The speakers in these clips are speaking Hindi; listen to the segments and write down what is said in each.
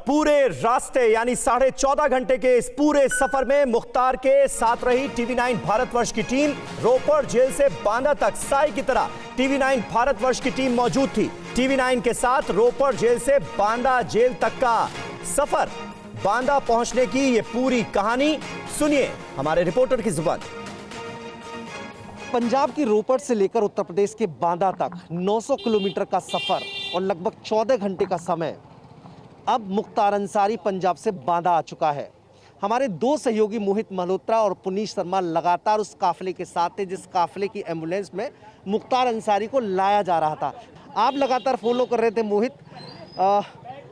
पूरे रास्ते यानी 14.5 घंटे के इस पूरे सफर में मुख्तार के साथ रही टीवी9 भारतवर्ष की टीम। रोपड़ जेल से बांदा तक साई की तरह टीवी9 भारतवर्ष की टीम मौजूद थी। टीवी9 के साथ रोपड़ जेल से बांदा जेल तक का सफर, बांदा पहुंचने की ये पूरी कहानी सुनिए हमारे रिपोर्टर की जुबान। पंजाब की रोपड़ से लेकर उत्तर प्रदेश के बांदा तक 900 किलोमीटर का सफर और लगभग 14 घंटे का समय। अब मुख्तार अंसारी पंजाब से बांदा आ चुका है। हमारे दो सहयोगी मोहित मल्होत्रा और पुनीश शर्मा लगातार उस काफिले के साथ थे जिस काफिले की एम्बुलेंस में मुख्तार अंसारी को लाया जा रहा था। आप लगातार फॉलो कर रहे थे मोहित,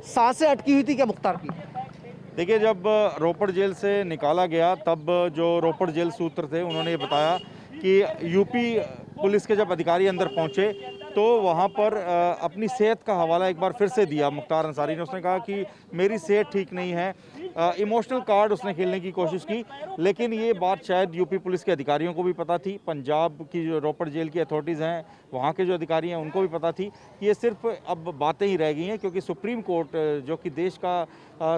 सांसें अटकी हुई थी क्या मुख्तार की? देखिए, जब रोपड़ जेल से निकाला गया तब जो रोपड़ जेल सूत्र थे उन्होंने ये बताया कि यूपी पुलिस के जब अधिकारी अंदर पहुंचे तो वहां पर अपनी सेहत का हवाला एक बार फिर से दिया मुख्तार अंसारी ने। उसने कहा कि मेरी सेहत ठीक नहीं है। इमोशनल कार्ड उसने खेलने की कोशिश की, लेकिन ये बात शायद यूपी पुलिस के अधिकारियों को भी पता थी, पंजाब की जो रोपड़ जेल की अथॉरिटीज़ हैं वहाँ के जो अधिकारी हैं उनको भी पता थी कि ये सिर्फ अब बातें ही रह गई हैं, क्योंकि सुप्रीम कोर्ट जो कि देश का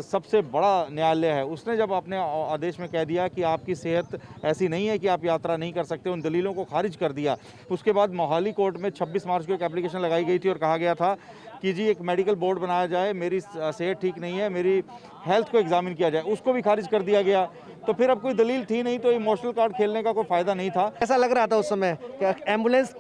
सबसे बड़ा न्यायालय है उसने जब अपने आदेश में कह दिया कि आपकी सेहत ऐसी नहीं है कि आप यात्रा नहीं कर सकते, उन दलीलों को खारिज कर दिया। उसके बाद मोहाली कोर्ट में 26 मार्च को एक एप्लीकेशन लगाई गई थी और कहा गया था कि जी एक मेडिकल बोर्ड बनाया जाए, मेरी सेहत ठीक नहीं है, मेरी हेल्थ को एग्जामिन किया जाए, उसको भी खारिज कर दिया गया। तो फिर अब कोई दलील थी नहीं, तो इमोशनल कार्ड खेलने का कोई फायदा नहीं था। ऐसा लग रहा था उस समय कि एम्बुलेंस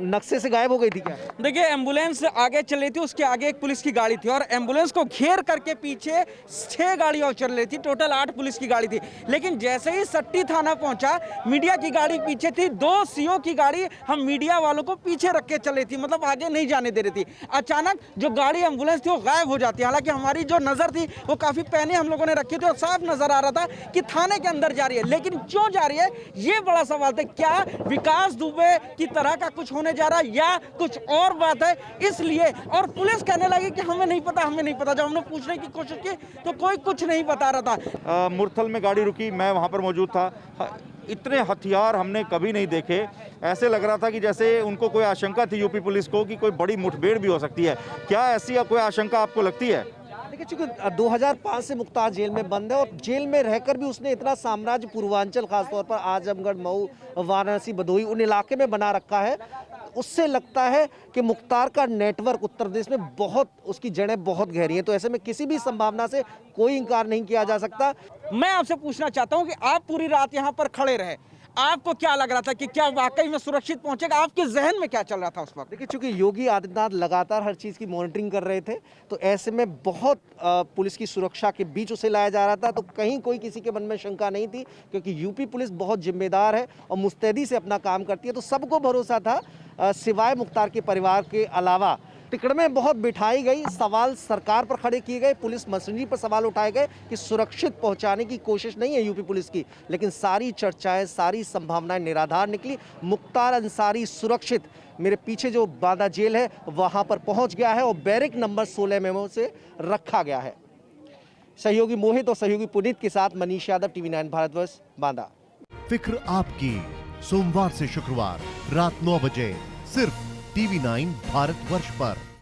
नक्शे से गायब हो गई थी क्या? देखिए, एम्बुलेंस आगे चल रही थी, उसके आगे एक पुलिस की गाड़ी थी और एम्बुलेंस को घेर करके पीछे 6 गाड़ियां और चल रही थी। टोटल 8 पुलिस की गाड़ी थी। लेकिन जैसे ही सट्टी थाना पहुंचा, मीडिया की गाड़ी पीछे थी, 2 सीओ की गाड़ी हम मीडिया वालों को पीछे रख के चली थी, मतलब आगे नहीं जाने दे रही थी। अचानक जो गाड़ी एम्बुलेंस थी वो गायब हो जाती है। हालांकि हमारी जो नजर थी वो काफी पहले हम लोगों ने रखी थी और साफ नजर आ रहा था कि थाने के अंदर जा रही है, लेकिन क्यों जा रही है ये बड़ा सवाल था। क्या विकास दुबे की तरह का कुछ होने जा रहा है या कुछ और बात है? इसलिए और पुलिस कहने लगी कि हमें नहीं पता, हमें नहीं पता। जब हमने पूछने की कोशिश की तो कोई कुछ नहीं बता रहा था। मुरथल में गाड़ी रुकी, मैं वहां पर मौजूद था। इतने हथियार हमने कभी नहीं देखे। ऐसे लग रहा था कि जैसे उनको कोई आशंका थी यूपी पुलिस को कि कोई बड़ी मुठभेड़ भी हो सकती है। क्या ऐसी कोई आशंका आपको लगती है? देखिए, चूंकि 2005 से मुख्तार जेल में बंद है और जेल में रहकर भी उसने इतना साम्राज्य पूर्वांचल, खासतौर पर आजमगढ़, मऊ, वाराणसी, भदोही, उन इलाके में बना रखा है, उससे लगता है कि मुख्तार का नेटवर्क उत्तर प्रदेश में बहुत, उसकी जड़ें बहुत गहरी हैं। तो ऐसे में किसी भी संभावना से कोई इंकार नहीं किया जा सकता। मैं आपसे पूछना चाहता हूं कि आप पूरी रात यहां पर खड़े रहे, आपको क्या लग रहा था कि क्या वाकई में सुरक्षित पहुंचेगा? आपके जहन में क्या चल रहा था उस वक्त? देखिए, चूंकि योगी आदित्यनाथ लगातार हर चीज़ की मॉनिटरिंग कर रहे थे, तो ऐसे में बहुत पुलिस की सुरक्षा के बीच उसे लाया जा रहा था। तो कहीं कोई किसी के मन में शंका नहीं थी, क्योंकि यूपी पुलिस बहुत जिम्मेदार है और मुस्तैदी से अपना काम करती है। तो सबको भरोसा था, सिवाय मुख्तार के परिवार के अलावा। टिकट में बहुत बिठाई गई, सवाल सरकार पर खड़े किए गए, पुलिस मशीनरी पर सवाल उठाए गए कि सुरक्षित पहुंचाने की कोशिश नहीं है यूपी पुलिस की, लेकिन सारी चर्चाएं, सारी संभावनाएं निराधार निकली। मुख्तार अंसारी सुरक्षित मेरे पीछे जो बांदा जेल है वहां पर पहुंच गया है और बैरिक नंबर 16 में उसे रखा गया है। सहयोगी मोहित और सहयोगी पुनीत के साथ मनीष यादव, टीवी9 भारतवर्ष, बांदा। फिक्र आपकी, सोमवार से शुक्रवार रात 9 बजे सिर्फ टीवी9 भारतवर्ष पर।